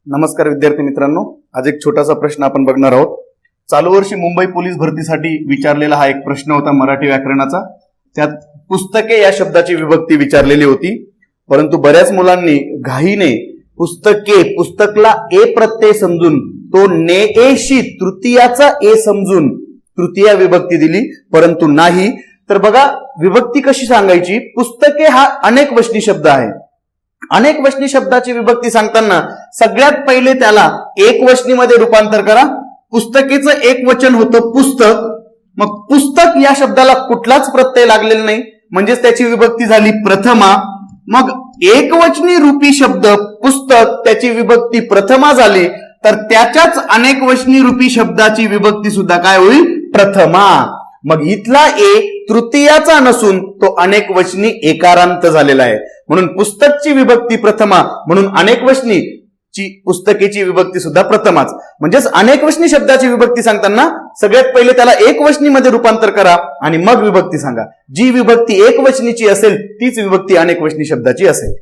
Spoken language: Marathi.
नमस्कार विद्यार्थी मित्रांनो, आज एक छोटासा प्रश्न आपण बघणार आहोत. चालू वर्षी मुंबई पोलीस भरतीसाठी विचारलेला हा एक प्रश्न होता मराठी व्याकरणाचा. त्यात पुस्तके या शब्दाची विभक्ती विचारलेली होती, परंतु बऱ्याच मुलांनी घाईने पुस्तके पुस्तकला ए प्रत्यय समजून तो ने एशी तृतीयाचा ए समजून तृतीया विभक्ती दिली, परंतु नाही. तर बघा विभक्ती कशी सांगायची. पुस्तके हा अनेक वचनी शब्द आहे. अनेक वचनी शब्दाची विभक्ती सांगताना सगळ्यात पहिले त्याला एक वचनीमध्ये रूपांतर करा. पुस्तकेचं एक वचन होतं पुस्तक, मग पुस्तक या शब्दाला कुठलाच प्रत्यय लागलेला नाही, म्हणजेच त्याची विभक्ती झाली प्रथमा. मग एकवचनी रूपी शब्द पुस्तक त्याची विभक्ती प्रथमा झाली, तर त्याच्याच अनेक वचनी रूपी शब्दाची विभक्ती सुद्धा काय होईल, प्रथमा. मग इथला ए तृतीयाचा नसून तो अनेक वचनी एकारांत झालेला आहे, म्हणून पुस्तकची विभक्ती प्रथमा, म्हणून अनेक वचनी ची पुस्तकेची विभक्ती सुद्धा प्रथमाच. म्हणजेच अनेक वचनी शब्दाची विभक्ती सांगताना सगळ्यात पहिले त्याला एक वचनीमध्ये रूपांतर करा आणि मग विभक्ती सांगा. जी विभक्ती एक वचनीची असेल तीच विभक्ती अनेक वचनी शब्दाची असेल.